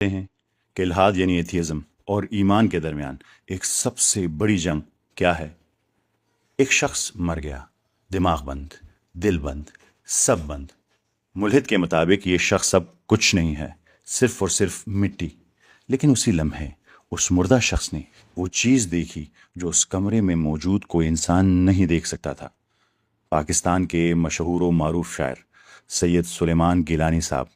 ہیں کہ الحاد یعنی ایتھیزم اور ایمان کے درمیان ایک سب سے بڑی جنگ کیا ہے؟ ایک شخص مر گیا، دماغ بند، دل بند، سب بند۔ ملحد کے مطابق یہ شخص اب کچھ نہیں ہے، صرف اور صرف مٹی۔ لیکن اسی لمحے اس مردہ شخص نے وہ چیز دیکھی جو اس کمرے میں موجود کوئی انسان نہیں دیکھ سکتا تھا۔ پاکستان کے مشہور و معروف شاعر سید سلیمان گیلانی صاحب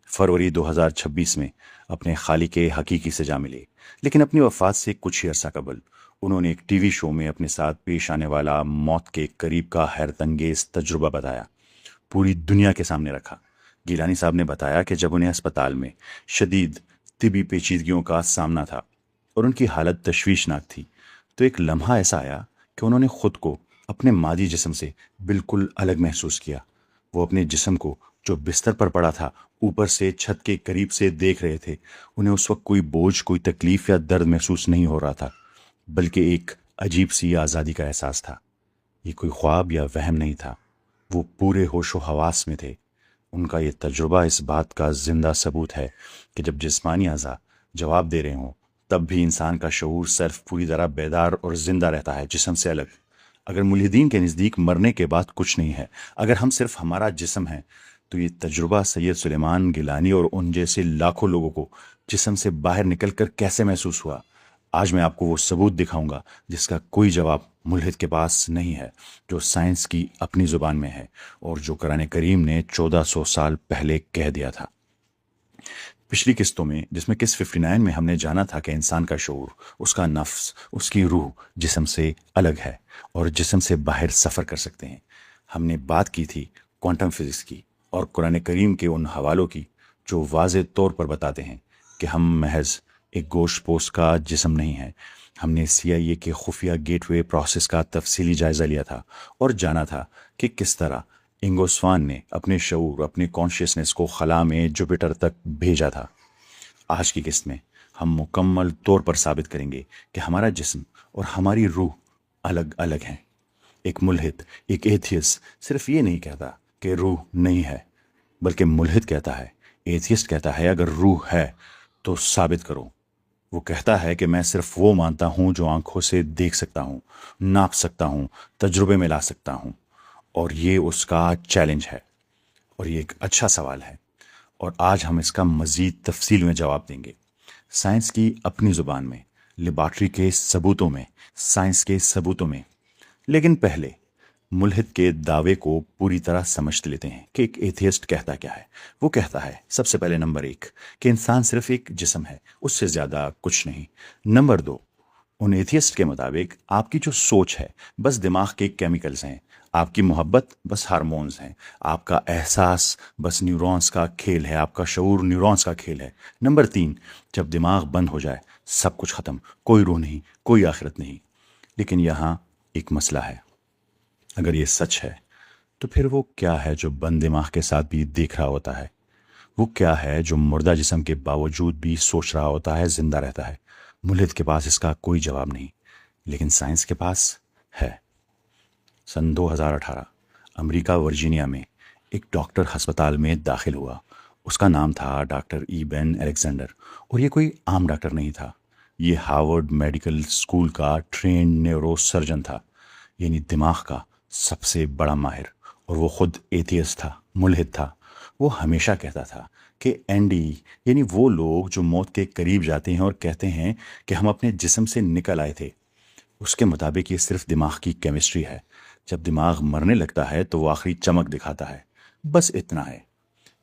فروری 2026 میں اپنے خالق حقیقی سے جا ملے، لیکن اپنی وفات سے کچھ ہی عرصہ قبل انہوں نے ایک ٹی وی شو میں اپنے ساتھ پیش آنے والا موت کے قریب کا حیرت انگیز تجربہ بتایا، پوری دنیا کے سامنے رکھا۔ گیلانی صاحب نے بتایا کہ جب انہیں اسپتال میں شدید طبی پیچیدگیوں کا سامنا تھا اور ان کی حالت تشویشناک تھی، تو ایک لمحہ ایسا آیا کہ انہوں نے خود کو اپنے مادی جسم سے بالکل الگ محسوس کیا۔ وہ اپنے جسم کو جو بستر پر پڑا تھا اوپر سے چھت کے قریب سے دیکھ رہے تھے۔ انہیں اس وقت کوئی بوجھ، کوئی تکلیف یا درد محسوس نہیں ہو رہا تھا، بلکہ ایک عجیب سی آزادی کا احساس تھا۔ یہ کوئی خواب یا وہم نہیں تھا، وہ پورے ہوش و حواس میں تھے۔ ان کا یہ تجربہ اس بات کا زندہ ثبوت ہے کہ جب جسمانی اعضاء جواب دے رہے ہوں تب بھی انسان کا شعور صرف پوری طرح بیدار اور زندہ رہتا ہے، جسم سے الگ۔ اگر ملحدین کے نزدیک مرنے کے بعد کچھ نہیں ہے، اگر ہم صرف ہمارا جسم ہیں، تو یہ تجربہ سید سلیمان گیلانی اور ان جیسے لاکھوں لوگوں کو جسم سے باہر نکل کر کیسے محسوس ہوا؟ آج میں آپ کو وہ ثبوت دکھاؤں گا جس کا کوئی جواب ملحد کے پاس نہیں ہے، جو سائنس کی اپنی زبان میں ہے اور جو قرآن کریم نے 1400 سال پہلے کہہ دیا تھا۔ پچھلی قسطوں میں، جس میں قسط 59 میں ہم نے جانا تھا کہ انسان کا شعور، اس کا نفس، اس کی روح جسم سے الگ ہے اور جسم سے باہر سفر کر سکتے ہیں۔ ہم نے بات کی تھی کوانٹم فزکس کی اور قرآن کریم کے ان حوالوں کی جو واضح طور پر بتاتے ہیں کہ ہم محض ایک گوشت پوست کا جسم نہیں ہیں۔ ہم نے CIA کے خفیہ گیٹ وے پروسیس کا تفصیلی جائزہ لیا تھا اور جانا تھا کہ کس طرح انگو سوان نے اپنے شعور، اپنے کانشیسنس کو خلا میں جوپیٹر تک بھیجا تھا۔ آج کی قسط میں ہم مکمل طور پر ثابت کریں گے کہ ہمارا جسم اور ہماری روح الگ الگ ہیں۔ ایک ملحد، ایک ایتھیسٹ صرف یہ نہیں کہتا کہ روح نہیں ہے، بلکہ ملحد کہتا ہے، ایتھیسٹ کہتا ہے اگر روح ہے تو ثابت کرو۔ وہ کہتا ہے کہ میں صرف وہ مانتا ہوں جو آنکھوں سے دیکھ سکتا ہوں، ناپ سکتا ہوں، تجربے میں لا سکتا ہوں۔ اور یہ اس کا چیلنج ہے، اور یہ ایک اچھا سوال ہے، اور آج ہم اس کا مزید تفصیل میں جواب دیں گے، سائنس کی اپنی زبان میں، لیبارٹری کے ثبوتوں میں، سائنس کے ثبوتوں میں۔ لیکن پہلے ملحد کے دعوے کو پوری طرح سمجھ لیتے ہیں کہ ایک ایتھیسٹ کہتا کیا ہے۔ وہ کہتا ہے سب سے پہلے نمبر 1 کہ انسان صرف ایک جسم ہے، اس سے زیادہ کچھ نہیں۔ نمبر 2، ان ایتھیسٹ کے مطابق آپ کی جو سوچ ہے بس دماغ کے کیمیکلز ہیں، آپ کی محبت بس ہارمونز ہیں، آپ کا احساس بس نیورونز کا کھیل ہے، آپ کا شعور نیورونز کا کھیل ہے۔ نمبر 3، جب دماغ بند ہو جائے سب کچھ ختم، کوئی روح نہیں، کوئی آخرت نہیں۔ لیکن یہاں ایک مسئلہ ہے، اگر یہ سچ ہے تو پھر وہ کیا ہے جو بند دماغ کے ساتھ بھی دیکھ رہا ہوتا ہے؟ وہ کیا ہے جو مردہ جسم کے باوجود بھی سوچ رہا ہوتا ہے، زندہ رہتا ہے؟ ملحد کے پاس اس کا کوئی جواب نہیں، لیکن سائنس کے پاس ہے۔ سن 2018 امریکہ ورجینیا میں ایک ڈاکٹر ہسپتال میں داخل ہوا۔ اس کا نام تھا ڈاکٹر بین الیگزینڈر، اور یہ کوئی عام ڈاکٹر نہیں تھا، یہ ہارورڈ میڈیکل اسکول کا ٹرینڈ نیورو سرجن تھا، یعنی دماغ کا سب سے بڑا ماہر۔ اور وہ خود ایتھیسٹ تھا، ملحد تھا۔ وہ ہمیشہ کہتا تھا کہ NDE یعنی وہ لوگ جو موت کے قریب جاتے ہیں اور کہتے ہیں کہ ہم اپنے جسم سے نکل آئے تھے، اس کے مطابق یہ صرف دماغ کی کیمسٹری ہے۔ جب دماغ مرنے لگتا ہے تو وہ آخری چمک دکھاتا ہے، بس اتنا ہے۔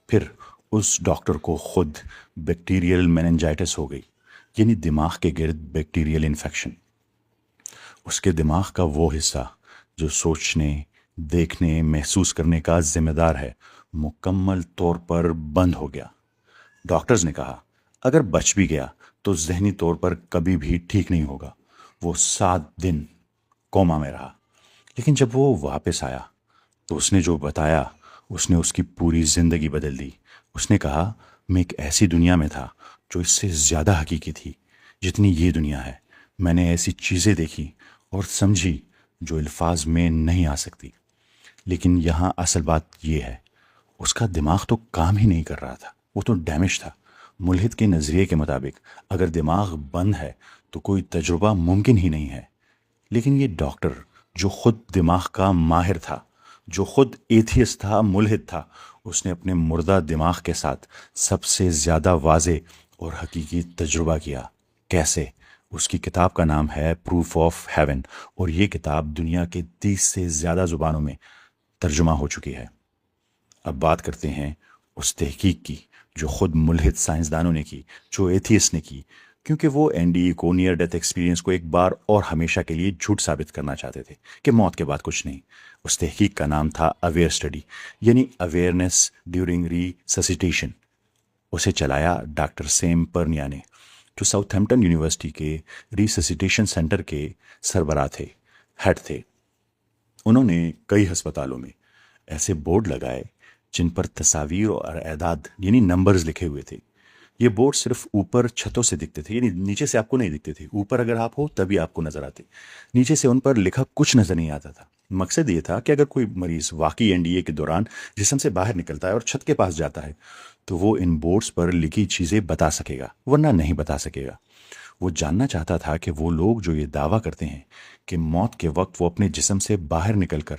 پھر اس ڈاکٹر کو خود بیکٹیریل میننجائٹس ہو گئی، یعنی دماغ کے گرد بیکٹیریل انفیکشن۔ اس کے دماغ کا وہ حصہ جو سوچنے، دیکھنے، محسوس کرنے کا ذمہ دار ہے، مکمل طور پر بند ہو گیا۔ ڈاکٹرز نے کہا اگر بچ بھی گیا تو ذہنی طور پر کبھی بھی ٹھیک نہیں ہوگا۔ وہ 7 دن کوما میں رہا، لیکن جب وہ واپس آیا تو اس نے جو بتایا اس نے اس کی پوری زندگی بدل دی۔ اس نے کہا میں ایک ایسی دنیا میں تھا جو اس سے زیادہ حقیقی تھی جتنی یہ دنیا ہے۔ میں نے ایسی چیزیں دیکھی اور سمجھی جو الفاظ میں نہیں آ سکتی۔ لیکن یہاں اصل بات یہ ہے، اس کا دماغ تو کام ہی نہیں کر رہا تھا، وہ تو ڈیمیج تھا، ملحد کے نظریے کے مطابق اگر دماغ بند ہے تو کوئی تجربہ ممکن ہی نہیں ہے، لیکن یہ ڈاکٹر جو خود دماغ کا ماہر تھا، جو خود ایتھیس تھا، ملحد تھا، اس نے اپنے مردہ دماغ کے ساتھ سب سے زیادہ واضح اور حقیقی تجربہ کیا۔ کیسے؟ اس کی کتاب کا نام ہے پروف آف ہیون، اور یہ کتاب دنیا کے 30 سے زیادہ زبانوں میں ترجمہ ہو چکی ہے۔ اب بات کرتے ہیں اس تحقیق کی جو خود ملحد سائنسدانوں نے کی، جو ایتھیس نے کی، کیونکہ وہ این ڈی کو، نیئر ڈیتھ ایکسپیرینس کو ایک بار اور ہمیشہ کے لیے جھوٹ ثابت کرنا چاہتے تھے کہ موت کے بعد کچھ نہیں۔ اس تحقیق کا نام تھا اویئر اسٹڈی، یعنی اویئرنیس ڈیورنگ ریسسیٹیشن۔ اسے چلایا ڈاکٹر سیم پرنیا نے، جو ساؤتھ ہیمپٹن یونیورسٹی کے ریسسیٹیشن سینٹر کے سربراہ تھے، ہیڈ تھے۔ انہوں نے کئی ہسپتالوں میں ایسے بورڈ لگائے جن پر تصاویر اور اعداد یعنی نمبرز لکھے ہوئے تھے۔ یہ بورڈ صرف اوپر چھتوں سے دکھتے تھے، یعنی نیچے سے آپ کو نہیں دکھتے تھے۔ اوپر اگر آپ ہو تبھی آپ کو نظر آتے، نیچے سے ان پر لکھا کچھ نظر نہیں آتا تھا۔ مقصد یہ تھا کہ اگر کوئی مریض واقعی این ڈی اے کے دوران جسم سے باہر نکلتا ہے اور چھت کے پاس جاتا ہے تو وہ ان بورڈز پر لکھی چیزیں بتا سکے گا، ورنہ نہیں بتا سکے گا۔ وہ جاننا چاہتا تھا کہ وہ لوگ جو یہ دعویٰ کرتے ہیں کہ موت کے وقت وہ اپنے جسم سے باہر نکل کر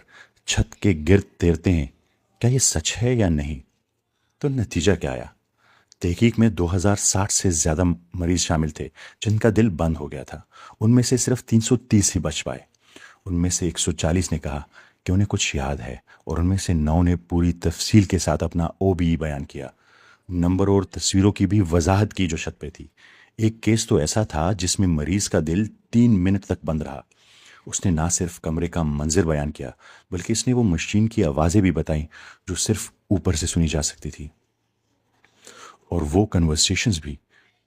چھت کے گرد تیرتے ہیں، کیا یہ سچ ہے یا نہیں؟ تو نتیجہ کیا آیا؟ تحقیق میں 2060 سے زیادہ مریض شامل تھے جن کا دل بند ہو گیا تھا۔ ان میں سے صرف 330 ہی بچ پائے۔ ان میں سے 140 نے کہا کہ انہیں کچھ یاد ہے، اور ان میں سے 9 نے پوری تفصیل کے ساتھ اپنا او بی بیان کیا، نمبر اور تصویروں کی بھی وضاحت کی جو چھت پہ تھی۔ ایک کیس تو ایسا تھا جس میں مریض کا دل 3 منٹ تک بند رہا۔ اس نے نہ صرف کمرے کا منظر بیان کیا بلکہ اس نے وہ مشین کی آوازیں بھی بتائیں جو صرف اوپر سے سنی جا سکتی تھی، اور وہ کنورسیشنز بھی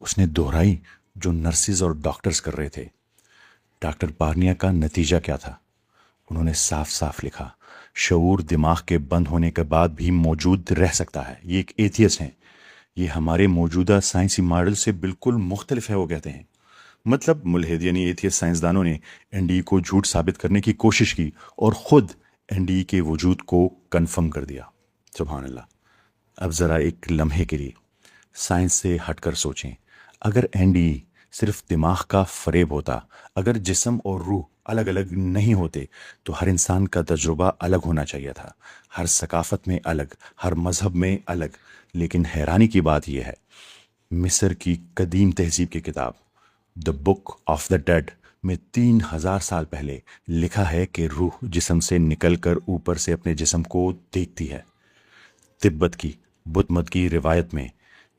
اس نے دہرائی جو نرسز اور ڈاکٹرز کر رہے تھے۔ ڈاکٹر پارنیا کا نتیجہ کیا تھا؟ انہوں نے صاف صاف لکھا، شعور دماغ کے بند ہونے کے بعد بھی موجود رہ سکتا ہے۔ یہ ایک ایتھیس ہیں، یہ ہمارے موجودہ سائنسی ماڈل سے بالکل مختلف ہے، وہ کہتے ہیں۔ مطلب ملحد یعنی ایتھیس سائنسدانوں نے این ڈی کو جھوٹ ثابت کرنے کی کوشش کی اور خود این ڈی کے وجود کو کنفرم کر دیا۔ سبحان اللہ۔ اب ذرا ایک لمحے کے لیے سائنس سے ہٹ کر سوچیں، اگر این ڈی صرف دماغ کا فریب ہوتا، اگر جسم اور روح الگ الگ نہیں ہوتے تو ہر انسان کا تجربہ الگ ہونا چاہیے تھا، ہر ثقافت میں الگ، ہر مذہب میں الگ۔ لیکن حیرانی کی بات یہ ہے، مصر کی قدیم تہذیب کی کتاب دا بک آف دا ڈیڈ میں 3000 سال پہلے لکھا ہے کہ روح جسم سے نکل کر اوپر سے اپنے جسم کو دیکھتی ہے۔ تبت کی بدھ مت کی روایت میں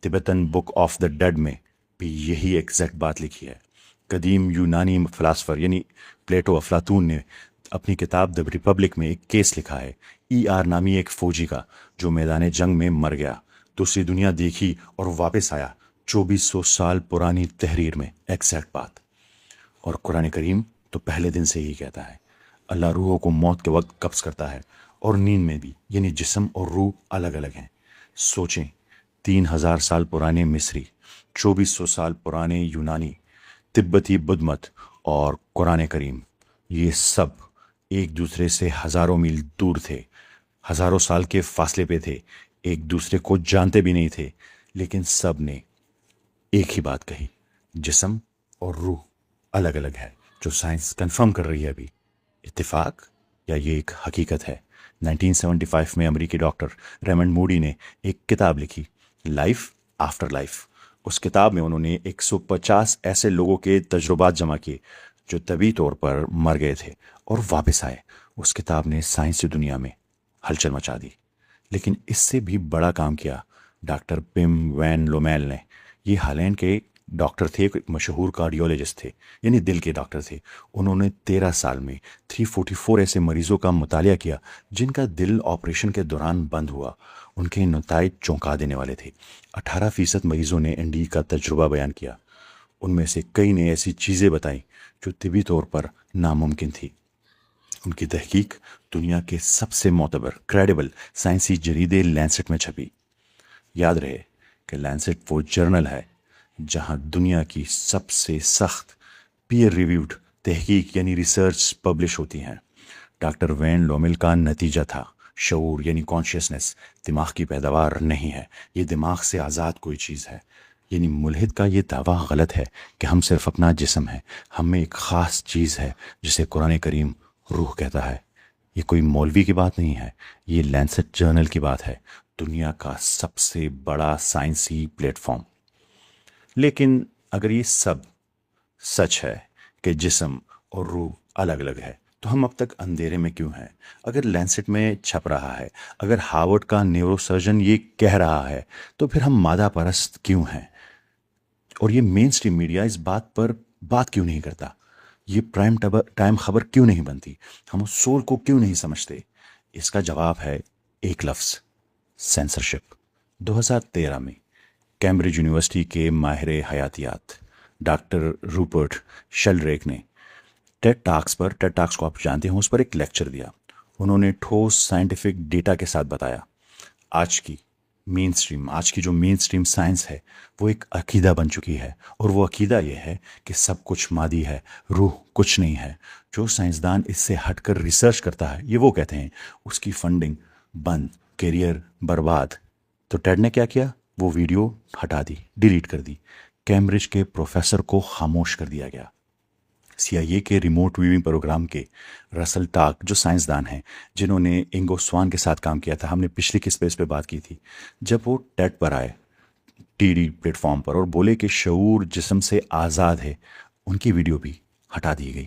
Tibetan book of the dead میں بھی یہی ایگزیکٹ بات لکھی ہے۔ قدیم یونانی فلاسفر یعنی پلیٹو، افلاطون نے اپنی کتاب دا ریپبلک میں ایک کیس لکھا ہے ای آر نامی ایک فوجی کا جو میدان جنگ میں مر گیا، دوسری دنیا دیکھی اور واپس آیا۔ 2400 سال پرانی تحریر میں ایگزیکٹ بات۔ اور قرآن کریم تو پہلے دن سے ہی کہتا ہے اللہ روحوں کو موت کے وقت قبض کرتا ہے، اور نیند میں بھی، یعنی جسم اور روح الگ الگ ہیں۔ سوچیں، 3000 سال پرانے مصری، 2400 سال پرانے یونانی، تبتی بدھ مت اور قرآن کریم، یہ سب ایک دوسرے سے ہزاروں میل دور تھے، ہزاروں سال کے فاصلے پہ تھے، ایک دوسرے کو جانتے بھی نہیں تھے، لیکن سب نے ایک ہی بات کہی، جسم اور روح الگ الگ ہے، جو سائنس کنفرم کر رہی ہے ابھی۔ اتفاق یا یہ ایک حقیقت ہے؟ 1975 میں امریکی ڈاکٹر ریمنڈ موڈی نے ایک کتاب لکھی، لائف آفٹر لائف۔ اس کتاب میں انہوں نے 150 ایسے لوگوں کے تجربات جمع کیے جو طبی طور پر مر گئے تھے اور واپس آئے۔ اس کتاب نے سائنسی دنیا میں ہلچل مچا دی۔ لیکن اس سے بھی بڑا کام کیا ڈاکٹر پم وین لومیل نے۔ یہ ہالینڈ کے ڈاکٹر تھے، ایک مشہور کارڈیولوجسٹ تھے، یعنی دل کے ڈاکٹر تھے۔ انہوں نے 13 سال میں 344 ایسے مریضوں کا مطالعہ کیا جن کا دل آپریشن کے دوران بند ہوا۔ ان کے نتائج چونکا دینے والے تھے۔ 18% مریضوں نے این ڈی کا تجربہ بیان کیا۔ ان میں سے کئی نے ایسی چیزیں بتائیں جو طبی طور پر ناممکن تھی۔ ان کی تحقیق دنیا کے سب سے معتبر کریڈیبل سائنسی جریدے لینسٹ میں چھپی۔ یاد رہے کہ لینسٹ وہ جرنل ہے جہاں دنیا کی سب سے سخت پیئر ریویوڈ تحقیق یعنی ریسرچ پبلش ہوتی ہیں۔ ڈاکٹر وین لومیل کا نتیجہ تھا، شعور یعنی کانشیسنس دماغ کی پیداوار نہیں ہے، یہ دماغ سے آزاد کوئی چیز ہے۔ یعنی ملحد کا یہ دعویٰ غلط ہے کہ ہم صرف اپنا جسم ہے، ہم میں ایک خاص چیز ہے جسے قرآن کریم روح کہتا ہے۔ یہ کوئی مولوی کی بات نہیں ہے، یہ لینسٹ جرنل کی بات ہے، دنیا کا سب سے بڑا سائنسی پلیٹ فارم۔ لیکن اگر یہ سب سچ ہے کہ جسم اور روح الگ الگ ہے تو ہم اب تک اندھیرے میں کیوں ہیں؟ اگر لینسٹ میں چھپ رہا ہے، اگر ہارورڈ کا نیورو سرجن یہ کہہ رہا ہے، تو پھر ہم مادہ پرست کیوں ہیں؟ اور یہ مین سٹریم میڈیا اس بات پر بات کیوں نہیں کرتا؟ یہ پرائم ٹائم خبر کیوں نہیں بنتی؟ ہم اس سول کو کیوں نہیں سمجھتے؟ اس کا جواب ہے ایک لفظ: سینسرشپ۔ 2013 میں کیمبرج یونیورسٹی کے ماہر حیاتیات ڈاکٹر روپرٹ شیلڈریک نے ٹیڈ ٹاکس کو آپ جانتے ہیں، اس پر ایک لیکچر دیا۔ انہوں نے ٹھوس سائنٹیفک ڈیٹا کے ساتھ بتایا آج کی جو مین سٹریم سائنس ہے وہ ایک عقیدہ بن چکی ہے، اور وہ عقیدہ یہ ہے کہ سب کچھ مادی ہے، روح کچھ نہیں ہے۔ جو سائنسدان اس سے ہٹ کر ریسرچ کرتا ہے، یہ وہ کہتے ہیں اس کی فنڈنگ بند، کیریئر برباد۔ تو ٹیڈ نے کیا کیا؟ وہ ویڈیو ہٹا دی، ڈیلیٹ کر دی۔ کیمبرج کے پروفیسر کو خاموش کر دیا گیا۔ سی آئی اے کے ریموٹ ویونگ پروگرام کے رسل ٹاک، جو سائنسدان ہیں جنہوں نے انگو سوان کے ساتھ کام کیا تھا، ہم نے پچھلی کی اسپیس پہ بات کی تھی، جب وہ ٹیڈ پر آئے ٹی ڈی پلیٹ فارم پر اور بولے کہ شعور جسم سے آزاد ہے، ان کی ویڈیو بھی ہٹا دی گئی۔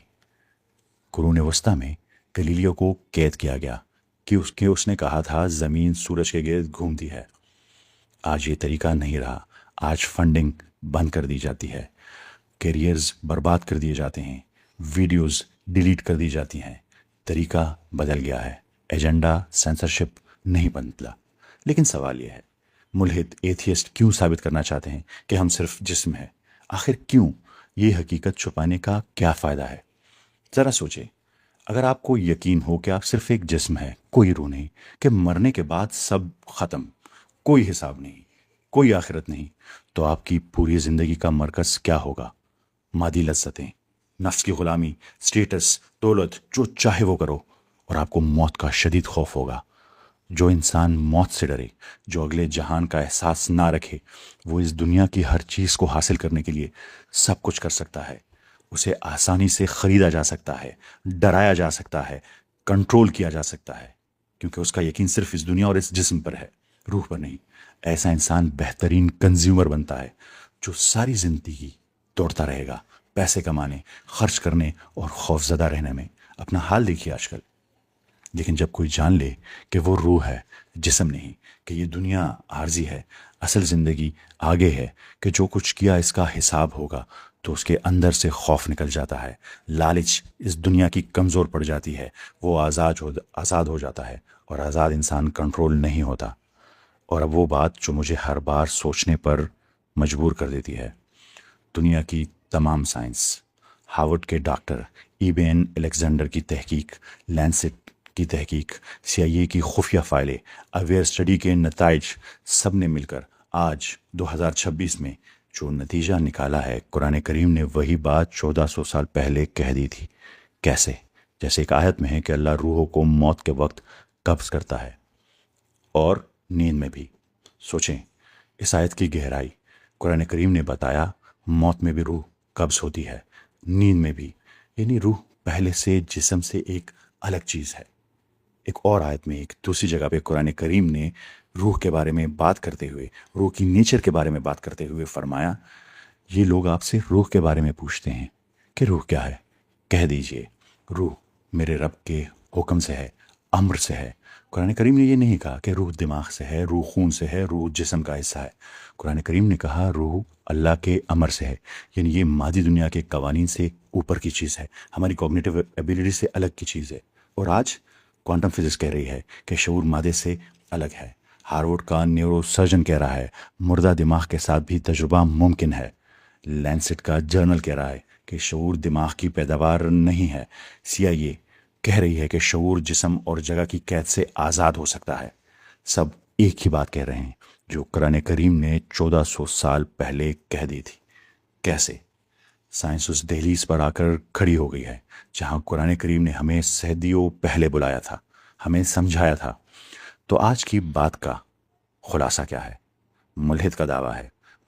قرون وسطیٰ میں گلیلیو کو قید کیا گیا کہ اس نے کہا تھا زمین سورج کے گرد گھومتی ہے۔ آج یہ طریقہ نہیں رہا، آج فنڈنگ بند کر دی جاتی ہے، کیریئرز برباد کر دیے جاتے ہیں، ویڈیوز ڈیلیٹ کر دی جاتی ہیں۔ طریقہ بدل گیا ہے، ایجنڈا سینسرشپ نہیں بدلا۔ لیکن سوال یہ ہے، ملحد ایتھیسٹ کیوں ثابت کرنا چاہتے ہیں کہ ہم صرف جسم ہے؟ آخر کیوں؟ یہ حقیقت چھپانے کا کیا فائدہ ہے؟ ذرا سوچیں، اگر آپ کو یقین ہو کہ آپ صرف ایک جسم ہے، کوئی روح نہیں، کہ مرنے کے بعد سب ختم، کوئی حساب نہیں، کوئی آخرت نہیں، تو آپ کی پوری زندگی کا مرکز کیا ہوگا؟ مادی لذتیں، نفس کی غلامی، سٹیٹس، دولت، جو چاہے وہ کرو، اور آپ کو موت کا شدید خوف ہوگا۔ جو انسان موت سے ڈرے، جو اگلے جہان کا احساس نہ رکھے، وہ اس دنیا کی ہر چیز کو حاصل کرنے کے لیے سب کچھ کر سکتا ہے۔ اسے آسانی سے خریدا جا سکتا ہے، ڈرایا جا سکتا ہے، کنٹرول کیا جا سکتا ہے، کیونکہ اس کا یقین صرف اس دنیا اور اس جسم پر ہے، روح پر نہیں۔ ایسا انسان بہترین کنزیومر بنتا ہے، جو ساری زندگی دوڑتا رہے گا پیسے کمانے، خرچ کرنے اور خوفزدہ رہنے میں۔ اپنا حال دیکھیے آج کل۔ لیکن جب کوئی جان لے کہ وہ روح ہے، جسم نہیں، کہ یہ دنیا عارضی ہے، اصل زندگی آگے ہے، کہ جو کچھ کیا اس کا حساب ہوگا، تو اس کے اندر سے خوف نکل جاتا ہے، لالچ اس دنیا کی کمزور پڑ جاتی ہے، وہ آزاد ہو جاتا ہے، اور آزاد انسان کنٹرول نہیں ہوتا۔ اور اب وہ بات جو مجھے ہر بار سوچنے پر مجبور کر دیتی ہے، دنیا کی تمام سائنس، ہارورڈ کے ڈاکٹر ایبن الیگزینڈر کی تحقیق، لینسٹ کی تحقیق، سی آئی اے کی خفیہ فائلیں، اویئر اسٹڈی کے نتائج، سب نے مل کر آج 2026 میں جو نتیجہ نکالا ہے، قرآن کریم نے وہی بات 1400 سال پہلے کہہ دی تھی۔ کیسے؟ جیسے ایک آیت میں ہے کہ اللہ روحوں کو موت کے وقت قبض کرتا ہے، اور نیند میں بھی۔ سوچیں اس آیت کی گہرائی۔ قرآن کریم نے بتایا موت میں بھی روح قبض ہوتی ہے، نیند میں بھی، یعنی روح پہلے سے جسم سے ایک الگ چیز ہے۔ ایک اور آیت میں، ایک دوسری جگہ پہ قرآن کریم نے روح کے بارے میں بات کرتے ہوئے، روح کی نیچر کے بارے میں بات کرتے ہوئے فرمایا، یہ لوگ آپ سے روح کے بارے میں پوچھتے ہیں کہ روح کیا ہے؟ کہہ دیجئے روح میرے رب کے حکم سے ہے، امر سے ہے۔ قرآن کریم نے یہ نہیں کہا کہ روح دماغ سے ہے، روح خون سے ہے، روح جسم کا حصہ ہے۔ قرآن کریم نے کہا روح اللہ کے امر سے ہے، یعنی یہ مادی دنیا کے قوانین سے اوپر کی چیز ہے، ہماری کوگنیٹو ایبیلٹی سے الگ کی چیز ہے۔ اور آج کوانٹم فزکس کہہ رہی ہے کہ شعور مادے سے الگ ہے۔ ہارورڈ کا نیورو سرجن کہہ رہا ہے مردہ دماغ کے ساتھ بھی تجربہ ممکن ہے۔ لینسٹ کا جرنل کہہ رہا ہے کہ شعور دماغ کی پیداوار نہیں ہے۔ سی آئی اے کہہ رہی ہے کہ شعور جسم اور جگہ کی قید سے آزاد ہو سکتا ہے۔ سب ایک ہی بات کہہ رہے ہیں جو قرآن کریم نے 1400 سال پہلے کہہ دی تھی۔ کیسے؟ سائنس اس دہلیز پر آ کر کھڑی ہو گئی ہے جہاں قرآن کریم نے ہمیں صدیوں پہلے بلایا تھا، ہمیں سمجھایا تھا۔ تو آج کی بات کا خلاصہ کیا ہے؟ ملحد کا دعویٰ ہے